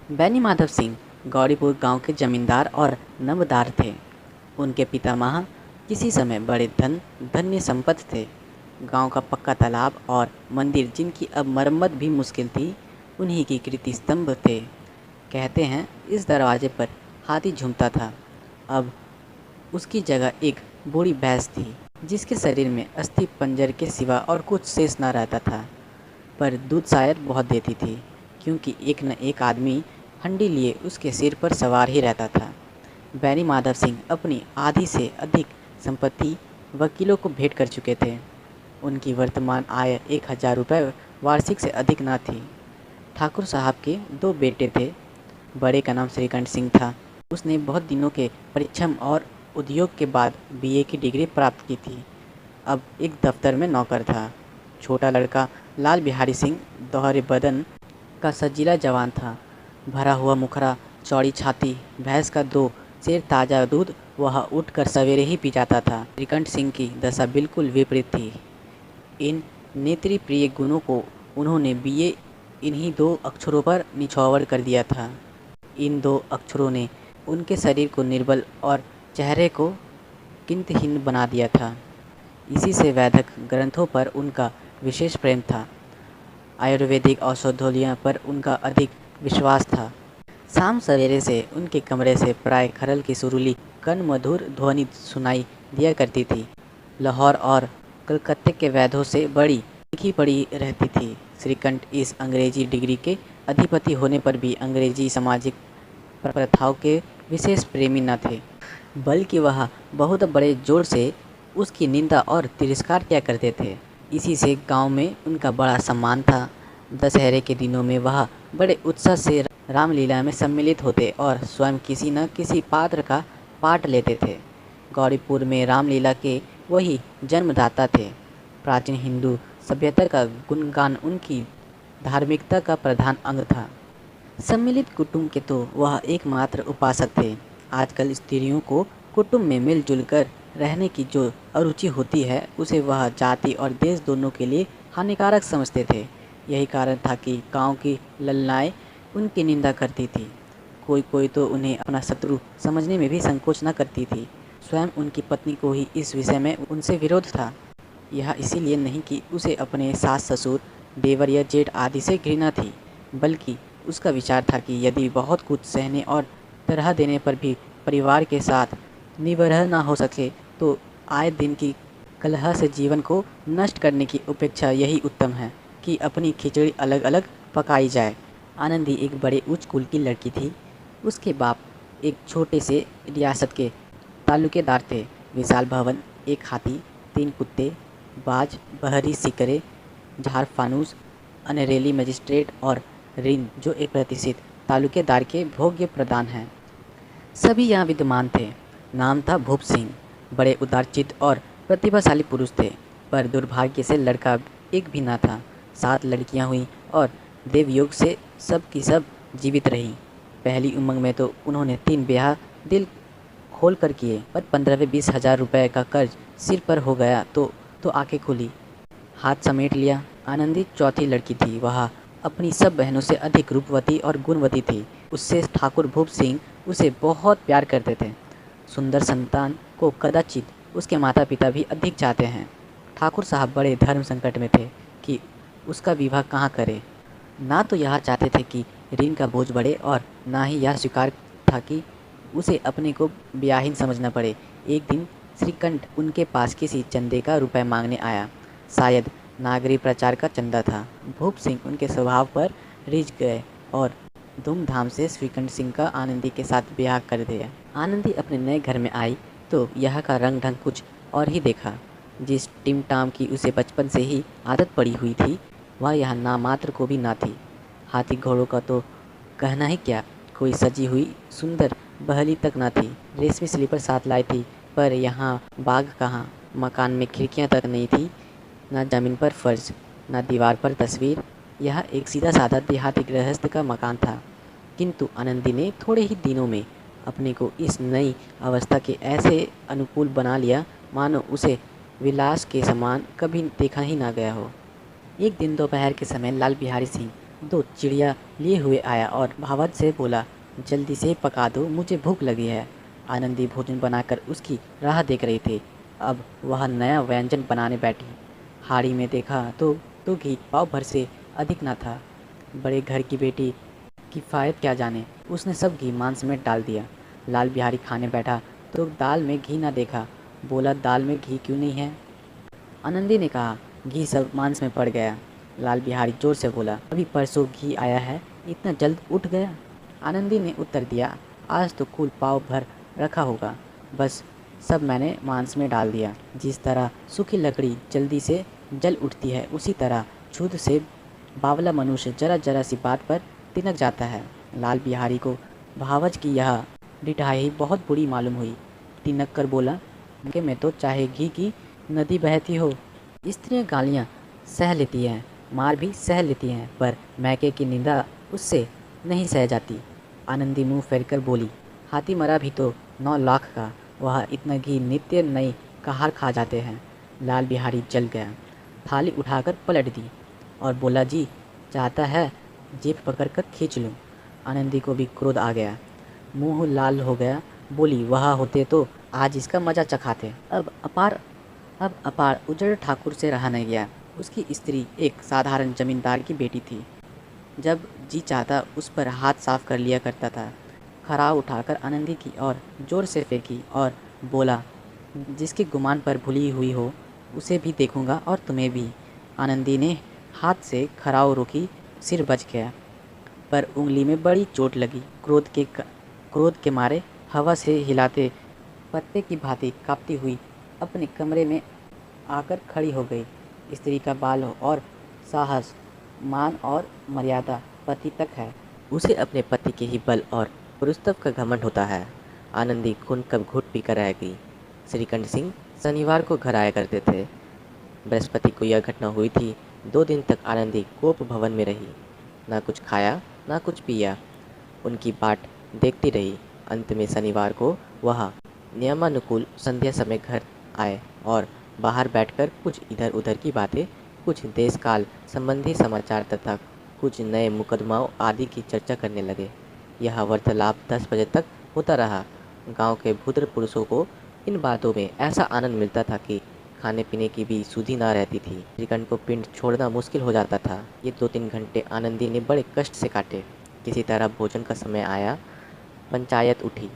बैनी माधव सिंह गौरीपुर गांव के जमींदार और नमदार थे। उनके पितामह किसी समय बड़े धन्य संपन्न थे। गांव का पक्का तालाब और मंदिर, जिनकी अब मरम्मत भी मुश्किल थी, उन्हीं की कीर्ति स्तंभ थे। कहते हैं इस दरवाजे पर हाथी झूमता था। अब उसकी जगह एक बूढ़ी भैंस थी, जिसके शरीर में अस्थि पंजर के सिवा और कुछ शेष न रहता था, पर दूध शायद बहुत देती थी, क्योंकि एक न एक आदमी हंडी लिए उसके सिर पर सवार ही रहता था। बैनी माधव सिंह अपनी आधी से अधिक संपत्ति वकीलों को भेंट कर चुके थे। उनकी वर्तमान आय 1000 रुपये वार्षिक से अधिक न थी। ठाकुर साहब के 2 बेटे थे। बड़े का नाम श्रीकंठ सिंह था। उसने बहुत दिनों के परिश्रम और उद्योग के बाद बीए की डिग्री प्राप्त की थी। अब एक दफ्तर में नौकर था। छोटा लड़का लाल बिहारी सिंह दोहरे बदन का सजीला जवान था। भरा हुआ मुखरा, चौड़ी छाती, भैंस का 2 सेर ताज़ा दूध वह उठकर सवेरे ही पी जाता था। श्रीकंठ सिंह की दशा बिल्कुल विपरीत थी। इन नेत्री प्रिय गुणों को उन्होंने बीए इन्हीं 2 अक्षरों पर निछावर कर दिया था। इन 2 अक्षरों ने उनके शरीर को निर्बल और चेहरे को किंतहीन बना दिया था। इसी से वैदिक ग्रंथों पर उनका विशेष प्रेम था। आयुर्वेदिक औषधियों पर उनका अधिक विश्वास था। शाम सवेरे से उनके कमरे से प्राय खरल की सुरीली कण मधुर ध्वनि सुनाई दिया करती थी। लाहौर और कलकत्ते के वैद्यों से बड़ी लिखी पड़ी रहती थी। श्रीकंठ इस अंग्रेजी डिग्री के अधिपति होने पर भी अंग्रेजी सामाजिक प्रथाओं के विशेष प्रेमी न थे, बल्कि वह बहुत बड़े जोर से उसकी निंदा और तिरस्कार किया करते थे। इसी से गांव में उनका बड़ा सम्मान था। दशहरे के दिनों में वह बड़े उत्साह से रामलीला में सम्मिलित होते और स्वयं किसी न किसी पात्र का पाठ लेते थे। गौरीपुर में रामलीला के वही जन्मदाता थे। प्राचीन हिंदू सभ्यता का गुणगान उनकी धार्मिकता का प्रधान अंग था। सम्मिलित कुटुंब के तो वह एकमात्र उपासक थे। आजकल स्त्रियों को कुटुंब में मिलजुल कर रहने की जो अरुचि होती है, उसे वह जाति और देश दोनों के लिए हानिकारक समझते थे। यही कारण था कि गांव की ललनाएँ उनकी निंदा करती थी। कोई कोई तो उन्हें अपना शत्रु समझने में भी संकोच न करती थी। स्वयं उनकी पत्नी को ही इस विषय में उनसे विरोध था। यह इसीलिए नहीं कि उसे अपने सास ससुर, देवर या जेठ आदि से घृणा थी, बल्कि उसका विचार था कि यदि बहुत कुछ सहने और तरह देने पर भी परिवार के साथ निवरह न हो सके, तो आए दिन की कलह से जीवन को नष्ट करने की अपेक्षा यही उत्तम है कि अपनी खिचड़ी अलग अलग पकाई जाए। आनंदी एक बड़े उच्च कुल की लड़की थी। उसके बाप एक छोटे से रियासत के तालुकेदार थे। विशाल भवन, 1 हाथी, 3 कुत्ते, बाज, बहरी सिकरे, झाड़ फानूस, अनरेली मजिस्ट्रेट और ऋण, जो एक प्रतिष्ठित तालुकेदार के भोग्य प्रदान हैं, सभी यहाँ विद्यमान थे। नाम था भूप सिंह। बड़े उदारचित्त और प्रतिभाशाली पुरुष थे, पर दुर्भाग्य से लड़का एक भी न था। 7 लड़कियाँ हुईं और देवयोग से सब की सब जीवित रहीं। पहली उमंग में तो उन्होंने 3 ब्याह दिल खोल कर किए, पर 15-20 हज़ार रुपये का कर्ज सिर पर हो गया तो आंखें खुली, हाथ समेट लिया। आनंदी चौथी लड़की थी। वह अपनी सब बहनों से अधिक रूपवती और गुणवती थी। उससे ठाकुर भूप सिंह उसे बहुत प्यार करते थे। सुंदर संतान को कदाचित उसके माता पिता भी अधिक चाहते हैं। ठाकुर साहब बड़े धर्म संकट में थे कि उसका विवाह कहाँ करें। ना तो यह चाहते थे कि ऋण का बोझ बढ़े, और ना ही यह स्वीकार था कि उसे अपने को ब्याहीन समझना पड़े। एक दिन श्रीकंठ उनके पास किसी चंदे का रुपए मांगने आया। शायद नागरी प्रचार का चंदा था। भूप सिंह उनके स्वभाव पर रिझ गए और धूमधाम से श्रीकंठ सिंह का आनंदी के साथ ब्याह कर दिया। आनंदी अपने नए घर में आई तो यहाँ का रंग ढंग कुछ और ही देखा। जिस टिम टाम की उसे बचपन से ही आदत पड़ी हुई थी, वह यहाँ नामात्र को भी ना थी। हाथी घोड़ों का तो कहना ही क्या, कोई सजी हुई सुंदर बहली तक ना थी। रेशमी स्लीपर साथ लाई थी, पर यहाँ बाग कहाँ। मकान में खिड़कियाँ तक नहीं थी, ना ज़मीन पर फर्श, ना दीवार पर तस्वीर। यह एक सीधा साधा देहाती गृहस्थ का मकान था। किंतु आनंदी ने थोड़े ही दिनों में अपने को इस नई अवस्था के ऐसे अनुकूल बना लिया, मानो उसे विलास के समान कभी देखा ही ना गया हो। एक दिन दोपहर के समय लाल बिहारी सिंह 2 चिड़िया लिए हुए आया और भावच से बोला, जल्दी से पका दो, मुझे भूख लगी है। आनंदी भोजन बनाकर उसकी राह देख रही थी। अब वह नया व्यंजन बनाने बैठी। हाड़ी में देखा तो घी पाव भर से अधिक न था। बड़े घर की बेटी किफ़ायत क्या जाने, उसने सब घी मांस में डाल दिया। लाल बिहारी खाने बैठा तो दाल में घी न देखा। बोला, दाल में घी क्यों नहीं है? आनंदी ने कहा, घी सब मांस में पड़ गया। लाल बिहारी जोर से बोला, अभी परसों घी आया है, इतना जल्द उठ गया? आनंदी ने उत्तर दिया, आज तो कुल पाव भर रखा होगा, बस सब मैंने मांस में डाल दिया। जिस तरह सूखी लकड़ी जल्दी से जल उठती है, उसी तरह छूत से बावला मनुष्य जरा जरा सी बात पर तिनक जाता है। लाल बिहारी को भावच की यह डिठाई बहुत बुरी मालूम हुई। तिनक कर बोला, कि मैं तो चाहे घी की नदी बहती हो। स्त्रियां गालियां सह लेती हैं, मार भी सह लेती हैं, पर मैके की निंदा उससे नहीं सह जाती। आनंदी मुंह फेरकर बोली, हाथी मरा भी तो 9 लाख का, वह इतना घी नित्य नई कहार खा जाते हैं। लाल बिहारी जल गया, थाली उठाकर पलट दी और बोला, जी चाहता है जेब पकड़कर खींच लूं। आनंदी को भी क्रोध आ गया, मुंह लाल हो गया। बोली, वह होते तो आज इसका मजा चखाते। अब अपार उजड़ ठाकुर से रहा नहीं गया। उसकी स्त्री एक साधारण जमींदार की बेटी थी। जब जी चाहता उस पर हाथ साफ कर लिया करता था। खराव उठाकर आनंदी की ओर जोर से फेंकी और बोला, जिसके गुमान पर भूली हुई हो उसे भी देखूंगा और तुम्हें भी। आनंदी ने हाथ से खराव रोकी, सिर बच गया, पर उंगली में बड़ी चोट लगी। क्रोध के मारे हवा से हिलाते पत्ते की भांति कांपती हुई अपने कमरे में आकर खड़ी हो गई। स्त्री का बाल और साहस, मान और मर्यादा पति तक है। उसे अपने पति के ही बल और पुरुषत्व का घमंड होता है। आनंदी खून कब घुट पीकर रह गई। श्रीकंठ सिंह शनिवार को घर आया करते थे। बृहस्पति को यह घटना हुई थी। 2 दिन तक आनंदी कोप भवन में रही, ना कुछ खाया ना कुछ पिया, उनकी बाट देखती रही। अंत में शनिवार को वह नियमानुकूल संध्या समय घर आए और बाहर बैठकर कुछ इधर उधर की बातें, कुछ देश काल संबंधी समाचार तथा कुछ नए मुकदमाओं आदि की चर्चा करने लगे। यह वार्तालाप 10 बजे तक होता रहा। गांव के भूत्र पुरुषों को इन बातों में ऐसा आनंद मिलता था कि खाने पीने की भी सुधि न रहती थी। श्रीकंठ को पिंड छोड़ना मुश्किल हो जाता था। ये 2-3 घंटे आनंदी ने बड़े कष्ट से काटे। किसी तरह भोजन का समय आया, पंचायत उठी।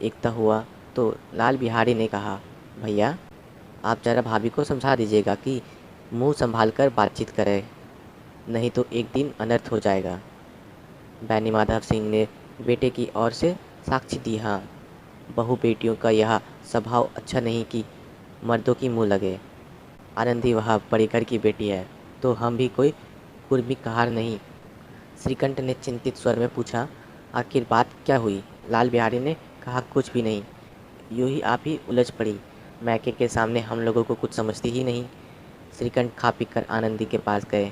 एकता हुआ तो लाल बिहारी ने कहा, भैया आप जरा भाभी को समझा दीजिएगा कि मुंह संभाल कर बातचीत करें, नहीं तो एक दिन अनर्थ हो जाएगा। बैनी माधव सिंह ने बेटे की ओर से साक्षी दी, हाँ, बहू बेटियों का यह स्वभाव अच्छा नहीं कि मर्दों की मुँह लगे। आनंदी वह बड़े घर की बेटी है, तो हम भी कोई कुर्मी कहार नहीं। श्रीकंठ ने चिंतित स्वर में पूछा, आखिर बात क्या हुई? लाल बिहारी ने कहा, कुछ भी नहीं, यूं ही आप ही उलझ पड़ी। मैके के सामने हम लोगों को कुछ समझती ही नहीं। श्रीकंठ खा पी कर आनंदी के पास गए।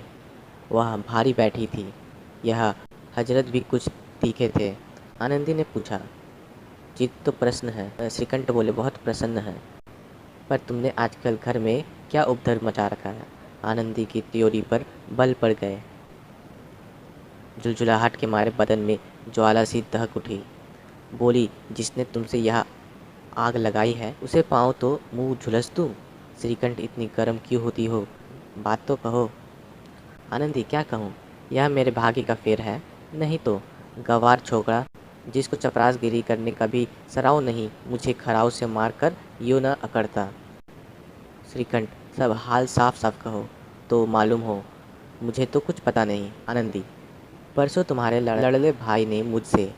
वह भारी बैठी थी। यह हजरत भी कुछ तीखे थे। आनंदी ने पूछा, चित्त तो प्रश्न है। श्रीकंठ बोले, बहुत प्रसन्न है, पर तुमने आजकल घर में क्या उपद्रव मचा रखा है? आनंदी की त्योरी पर बल पड़ गए। झुलझुलाहट के मारे बदन में ज्वाला सी दहक उठी। बोली, जिसने तुमसे यह आग लगाई है उसे पाऊँ तो मुंह झुलस दूँ? श्रीकंठ, इतनी गर्म क्यों होती हो? बात तो कहो। आनंदी, क्या कहूँ, यह मेरे भाग्य का फेर है, नहीं तो गंवार छोकरा जिसको चपरासगिरी करने का भी सराव नहीं, मुझे खराव से मार कर यूँ न अकड़ता। श्रीकंठ, सब हाल साफ साफ कहो तो मालूम हो, मुझे तो कुछ पता नहीं। आनंदी, परसों तुम्हारे लड़ले भाई ने मुझसे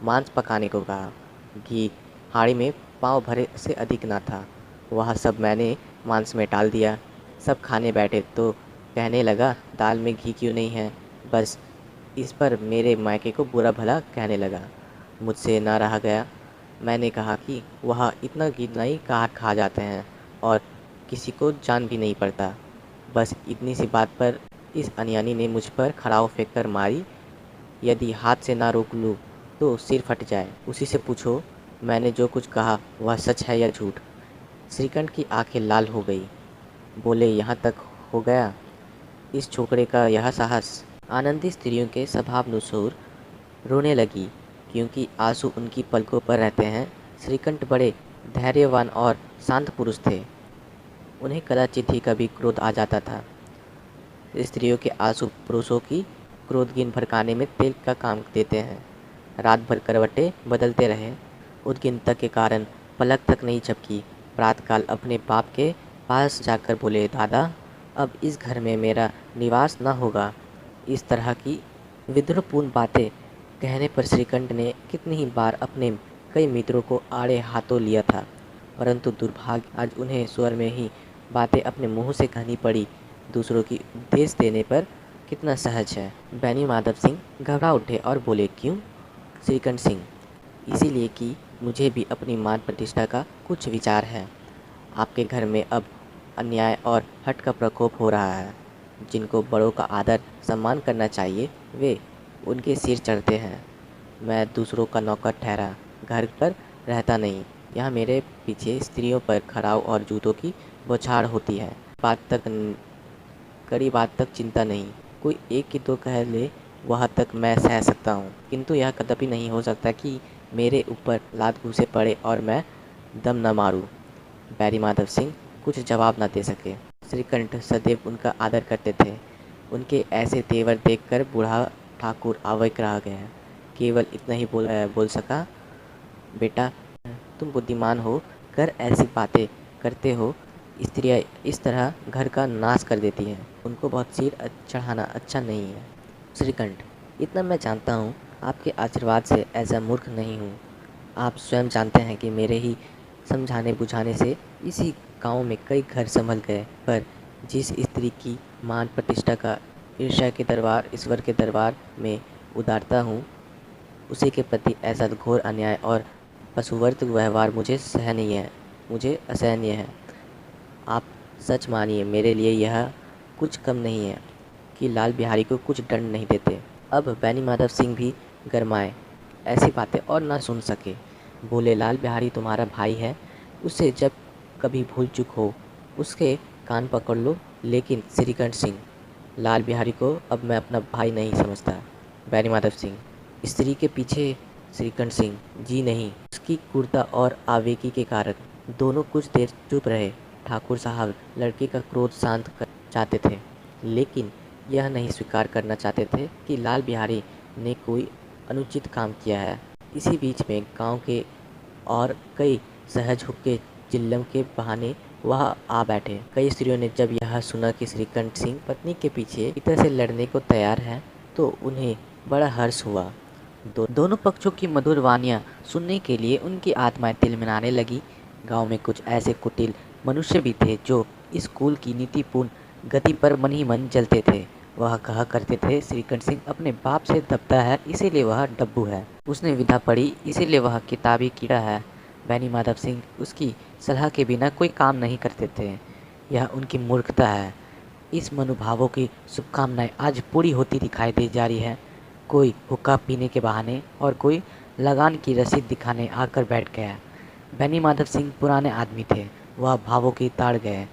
मांस पकाने को कहा। घी हाड़ी में पाँव भरे से अधिक ना था, वह सब मैंने मांस में डाल दिया। सब खाने बैठे तो कहने लगा, दाल में घी क्यों नहीं है? बस इस पर मेरे मायके को बुरा भला कहने लगा। मुझसे ना रहा गया। मैंने कहा कि वह इतना घी नहीं खा जाते हैं और किसी को जान भी नहीं पड़ता। बस इतनी सी बात पर इस अनयानी ने मुझ पर खड़ाव फेंक कर मारी। यदि हाथ से ना रोक लूँ तो सिर फट जाए। उसी से पूछो मैंने जो कुछ कहा वह सच है या झूठ। श्रीकंठ की आंखें लाल हो गई। बोले, यहाँ तक हो गया इस छोकरे का यह साहस? आनंदी स्त्रियों के स्वभावनुसार रोने लगी, क्योंकि आंसू उनकी पलकों पर रहते हैं। श्रीकंठ बड़े धैर्यवान और शांत पुरुष थे। उन्हें कदाचित ही कभी क्रोध आ जाता था। स्त्रियों के आंसू पुरुषों की क्रोधगिन भड़काने में तेल का काम देते हैं। रात भर करवटें बदलते रहे। उद्विग्नता के कारण पलक तक नहीं झपकी। प्रातःकाल अपने बाप के पास जाकर बोले, दादा, अब इस घर में मेरा निवास न होगा। इस तरह की विद्रोहपूर्ण बातें कहने पर श्रीकंठ ने कितनी ही बार अपने कई मित्रों को आड़े हाथों लिया था, परंतु दुर्भाग्य आज उन्हें स्वर में ही बातें अपने मुंह से कहनी पड़ी। दूसरों की उपदेश देने पर कितना सहज है। बैनी माधव सिंह घबरा उठे और बोले, क्यों? श्रीकंठ सिंह, इसीलिए कि मुझे भी अपनी मान प्रतिष्ठा का कुछ विचार है। आपके घर में अब अन्याय और हठ का प्रकोप हो रहा है। जिनको बड़ों का आदर सम्मान करना चाहिए, वे उनके सिर चढ़ते हैं। मैं दूसरों का नौकर ठहरा घर पर रहता नहीं। यहाँ मेरे पीछे स्त्रियों पर खड़ाऊ और जूतों की बौछार होती है। कड़ी बात तक चिंता नहीं। कोई एक की तो कह ले, वह तक मैं सह सकता हूँ, किंतु यह कदापि नहीं हो सकता कि मेरे ऊपर लात घूंसे पड़े और मैं दम न मारूं। बैरी माधव सिंह कुछ जवाब न दे सके। श्रीकंठ सदैव उनका आदर करते थे। उनके ऐसे तेवर देखकर बूढ़ा ठाकुर अवाक रह गया। केवल इतना ही बोल सका, बेटा, तुम बुद्धिमान हो कर ऐसी बातें करते हो। स्त्रियाँ इस तरह घर का नाश कर देती हैं। उनको बहुत सिर चढ़ाना अच्छा नहीं है। श्रीकंठ, इतना मैं जानता हूँ, आपके आशीर्वाद से ऐसा मूर्ख नहीं हूँ। आप स्वयं जानते हैं कि मेरे ही समझाने बुझाने से इसी गांव में कई घर संभल गए, पर जिस स्त्री की मान प्रतिष्ठा का ईर्ष्या के दरबार, ईश्वर के दरबार में उतारता हूँ, उसी के प्रति ऐसा घोर अन्याय और पशुवर्त व्यवहार मुझे असहनीय है। आप सच मानिए, मेरे लिए यह कुछ कम नहीं है कि लाल बिहारी को कुछ दंड नहीं देते। अब बैनी माधव सिंह भी गरमाए, ऐसी बातें और ना सुन सके। बोले, लाल बिहारी तुम्हारा भाई है, उससे जब कभी भूल चूक हो उसके कान पकड़ लो। लेकिन श्रीकंठ सिंह, लाल बिहारी को अब मैं अपना भाई नहीं समझता। बैनी माधव सिंह, स्त्री के पीछे श्रीकंठ सिंह, जी नहीं, उसकी क्रूरता और आवेगी के कारण। दोनों कुछ देर चुप रहे। ठाकुर साहब लड़के का क्रोध शांत कर चाहते थे, लेकिन यह नहीं स्वीकार करना चाहते थे कि लाल बिहारी ने कोई अनुचित काम किया है। इसी बीच में गांव के और कई सहज हुक्के चिल्लम के बहाने वह आ बैठे। कई स्त्रियों ने जब यह सुना कि श्रीकंठ सिंह पत्नी के पीछे इतर से लड़ने को तैयार है, तो उन्हें बड़ा हर्ष हुआ। दोनों पक्षों की मधुर वाणियाँ सुनने के लिए उनकी आत्माएं तिलमिलाने लगी। गांव में कुछ ऐसे कुटिल मनुष्य भी थे जो इस कुल की नीतिपूर्ण गति पर मन ही मन जलते थे। वह कहा करते थे, श्रीकंठ सिंह अपने बाप से दबता है, इसीलिए वह डब्बू है। उसने विधा पढ़ी, इसीलिए वह किताबी कीड़ा है। बैनी माधव सिंह उसकी सलाह के बिना कोई काम नहीं करते थे। यह उनकी मूर्खता है। इस मनोभावों की शुभकामनाएं आज पूरी होती दिखाई दे जा रही है। कोई हुक्का पीने के बहाने और कोई लगान की रसीद दिखाने आकर बैठ गया। बैनी माधव सिंह पुराने आदमी थे। वह भावों की ताड़ गए।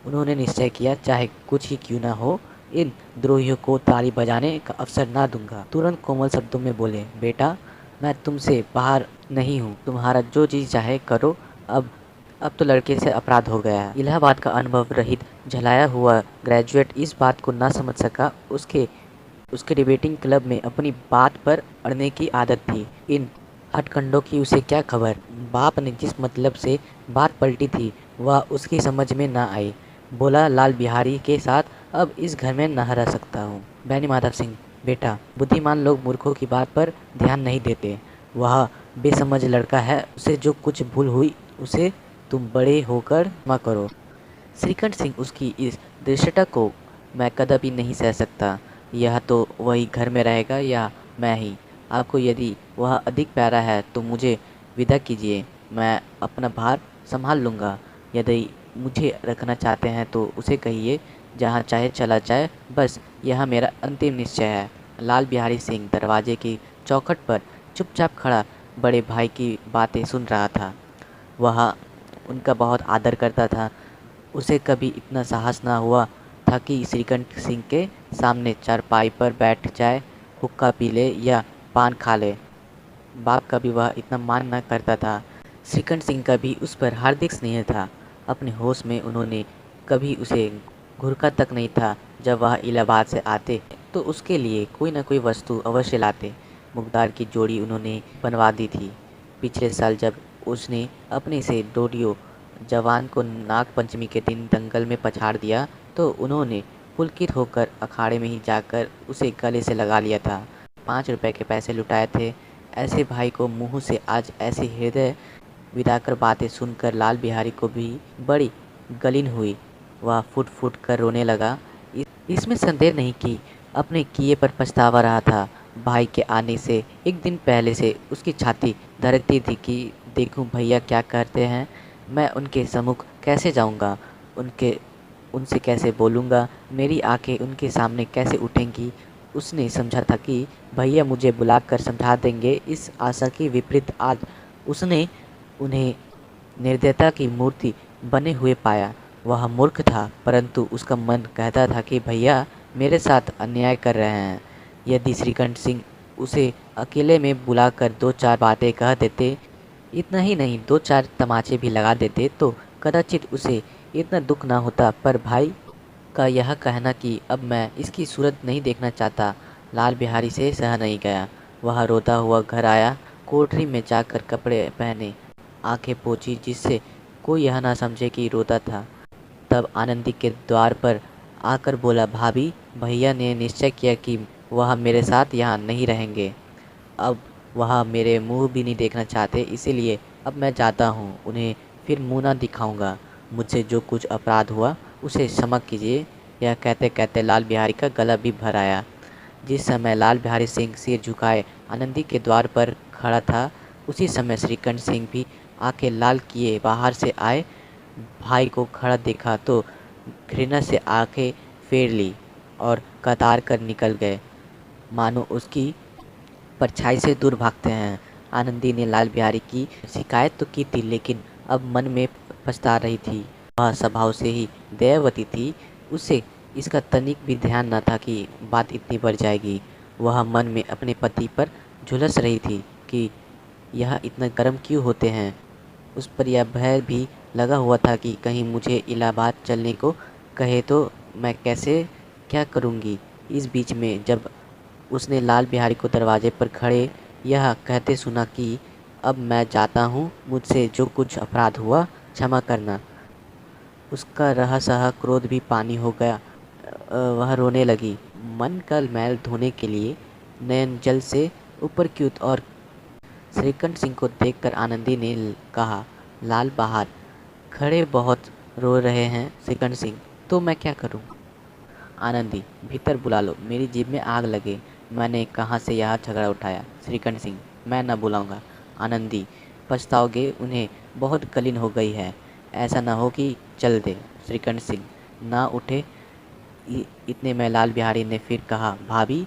उन्होंने निश्चय किया, चाहे कुछ ही क्यों ना हो, इन द्रोहियों को ताली बजाने का अवसर ना दूंगा। तुरंत कोमल शब्दों में बोले, बेटा, मैं तुमसे बाहर नहीं हूँ, तुम्हारा जो जी चाहे करो। अब तो लड़के से अपराध हो गया है। इलाहाबाद का अनुभव रहित झलाया हुआ ग्रेजुएट इस बात को ना समझ सका। उसके डिबेटिंग क्लब में अपनी बात पर अड़ने की आदत थी। इन हथकंडों की उसे क्या खबर। बाप ने जिस मतलब से बात पलटी थी वह उसकी समझ में ना आई। बोला, लाल बिहारी के साथ अब इस घर में न रह सकता हूँ। बैनी माधव सिंह, बेटा, बुद्धिमान लोग मूर्खों की बात पर ध्यान नहीं देते। वह बेसमझ लड़का है, उसे जो कुछ भूल हुई उसे तुम बड़े होकर क्षमा करो। श्रीकंठ सिंह, उसकी इस दृष्टता को मैं कदापि नहीं सह सकता। यह तो वही घर में रहेगा या मैं ही। आपको यदि वह अधिक प्यारा है तो मुझे विदा कीजिए, मैं अपना भार संभाल लूँगा। यदि मुझे रखना चाहते हैं तो उसे कहिए, जहाँ चाहे चला जाए, बस यह मेरा अंतिम निश्चय है। लाल बिहारी सिंह दरवाजे की चौखट पर चुपचाप खड़ा बड़े भाई की बातें सुन रहा था। वह उनका बहुत आदर करता था। उसे कभी इतना साहस ना हुआ था था कि श्रीकंठ सिंह के सामने चारपाई पर बैठ जाए, हुक्का पी ले या पान खा ले। बाप का भी वह इतना मान न करता था। श्रीकंठ सिंह का भी उस पर हार्दिक स्नेह था। अपने होश में उन्होंने कभी उसे घुरका तक नहीं था। जब वह इलाहाबाद से आते तो उसके लिए कोई न कोई वस्तु अवश्य लाते। मुखदार की जोड़ी उन्होंने बनवा दी थी। पिछले साल जब उसने अपने से डोडियो जवान को नाग पंचमी के दिन दंगल में पछाड़ दिया तो उन्होंने पुलकित होकर अखाड़े में ही जाकर उसे गले से लगा लिया था। 5 रुपए के पैसे लुटाए थे। ऐसे भाई को मुंह से आज ऐसी हृदय विदाकर बातें सुनकर लाल बिहारी को भी बड़ी गलीन हुई। वह फुट फुट कर रोने लगा। इसमें संदेह नहीं कि अपने किए पर पछतावा रहा था। भाई के आने से एक दिन पहले से उसकी छाती धड़कती थी कि देखूं भैया क्या करते हैं, मैं उनके सम्मुख कैसे जाऊंगा, उनसे कैसे बोलूंगा, मेरी आंखें उनके सामने कैसे उठेंगी। उसने समझा था कि भैया मुझे बुलाकर समझा देंगे। इस आशा के विपरीत आज उसने उन्हें निर्दयता की मूर्ति बने हुए पाया। वह मूर्ख था, परंतु उसका मन कहता था कि भैया मेरे साथ अन्याय कर रहे हैं। यदि श्रीकंठ सिंह उसे अकेले में बुलाकर 2-4 बातें कह देते, इतना ही नहीं 2-4 तमाचे भी लगा देते तो कदाचित उसे इतना दुख ना होता। पर भाई का यह कहना कि अब मैं इसकी सूरत नहीं देखना चाहता, लाल बिहारी से सह नहीं गया। वह रोता हुआ घर आया। कोठरी में जाकर कपड़े पहने, आंखें पोंछी जिससे कोई यह ना समझे कि रोता था। तब आनंदी के द्वार पर आकर बोला, भाभी, भैया ने निश्चय किया कि वह मेरे साथ यहाँ नहीं रहेंगे। अब वह मेरे मुंह भी नहीं देखना चाहते, इसीलिए अब मैं जाता हूँ। उन्हें फिर मुंह ना दिखाऊंगा। मुझसे जो कुछ अपराध हुआ उसे क्षमा कीजिए। यह कहते कहते लाल बिहारी का गला भी भर आया। जिस समय लाल बिहारी सिंह सिर झुकाए आनंदी के द्वार पर खड़ा था, उसी समय श्रीकंठ सिंह भी आंखें लाल किए बाहर से आए। भाई को खड़ा देखा तो घृणा से आंखें फेर ली और कतार कर निकल गए, मानो उसकी परछाई से दूर भागते हैं। आनंदी ने लाल बिहारी की शिकायत तो की थी, लेकिन अब मन में पछता रही थी। वह स्वभाव से ही दयावती थी। उसे इसका तनिक भी ध्यान न था कि बात इतनी बढ़ जाएगी। वह मन में अपने पति पर झुलस रही थी कि यह इतना गर्म क्यों होते हैं। उस पर यह भय भी लगा हुआ था कि कहीं मुझे इलाहाबाद चलने को कहे तो मैं कैसे क्या करूँगी। इस बीच में जब उसने लाल बिहारी को दरवाजे पर खड़े यह कहते सुना कि अब मैं जाता हूँ, मुझसे जो कुछ अपराध हुआ क्षमा करना, उसका रहा सहा क्रोध भी पानी हो गया। वह रोने लगी। मन का मैल धोने के लिए नयन जल से ऊपर क्यों। और श्रीकंठ सिंह को देखकर आनंदी ने कहा, लाल बाहर खड़े बहुत रो रहे हैं श्रीकंठ सिंह, तो मैं क्या करूं। आनंदी, भीतर बुला लो, मेरी जीभ में आग लगे, मैंने कहाँ से यह झगड़ा उठाया। श्रीकंठ सिंह, मैं न बुलाऊंगा। आनंदी, पछताओगे, उन्हें बहुत गलीन हो गई है, ऐसा न हो कि चल दे। श्रीकंठ सिंह ना उठे। इतने में लाल बिहारी ने फिर कहा, भाभी,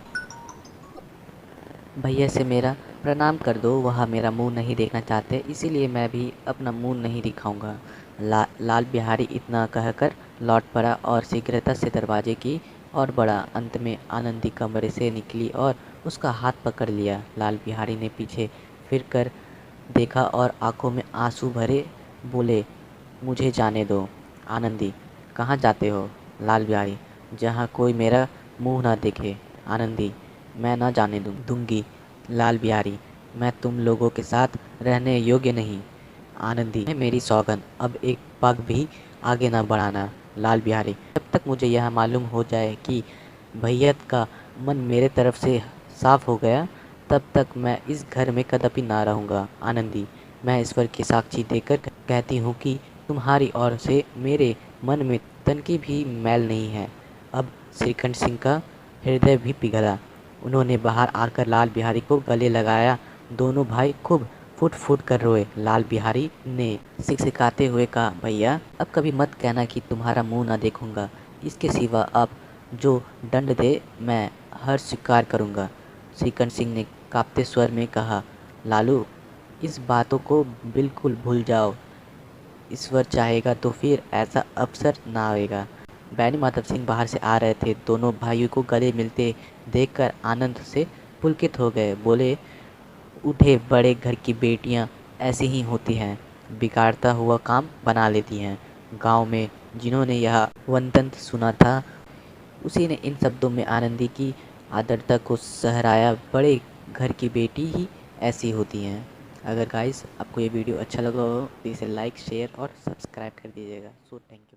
भैया से मेरा प्रणाम कर दो। वह मेरा मुंह नहीं देखना चाहते, इसीलिए मैं भी अपना मुंह नहीं दिखाऊंगा। लाल बिहारी इतना कहकर लौट पड़ा और शीघ्रता से दरवाजे की ओर बढ़ा। अंत में आनंदी कमरे से निकली और उसका हाथ पकड़ लिया। लाल बिहारी ने पीछे फिर कर देखा और आंखों में आंसू भरे बोले, मुझे जाने दो। आनंदी, कहाँ जाते हो। लाल बिहारी, जहाँ कोई मेरा मुंह ना देखे। आनंदी, मैं ना जाने दूंगी। लाल बिहारी, मैं तुम लोगों के साथ रहने योग्य नहीं। आनंदी, मेरी सौगंध, अब एक पग भी आगे ना बढ़ाना। लाल बिहारी, जब तक मुझे यह मालूम हो जाए कि भैया का मन मेरे तरफ से साफ हो गया, तब तक मैं इस घर में कदापि ना रहूँगा। आनंदी, मैं ईश्वर की साक्षी देकर कहती हूँ कि तुम्हारी ओर से मेरे मन में तनकी भी मैल नहीं है। अब श्रीकंठ सिंह का हृदय भी पिघला। उन्होंने बाहर आकर लाल बिहारी को गले लगाया। दोनों भाई खूब फुट फुट कर रोए। लाल बिहारी ने सिकसिकाते हुए कहा, भैया, अब कभी मत कहना कि तुम्हारा मुंह ना देखूंगा। इसके सिवा आप जो दंड दे मैं हर स्वीकार करूंगा। श्रीकंठ सिंह ने कांपते स्वर में कहा, लालू, इस बातों को बिल्कुल भूल जाओ। ईश्वर चाहेगा तो फिर ऐसा अवसर ना आएगा। बैनी माधव सिंह बाहर से आ रहे थे। दोनों भाइयों को गले मिलते देखकर आनंद से पुलकित हो गए। बोले, उठे बड़े घर की बेटियां ऐसी ही होती हैं, बिगाड़ता हुआ काम बना लेती हैं। गांव में जिन्होंने यह वंतंत सुना था, उसी ने इन शब्दों में आनंदी की आदरता को सहराया। बड़े घर की बेटी ही ऐसी होती हैं। अगर गाइस आपको ये वीडियो अच्छा लगा हो तो इसे लाइक, शेयर और सब्सक्राइब कर दीजिएगा। So thank you.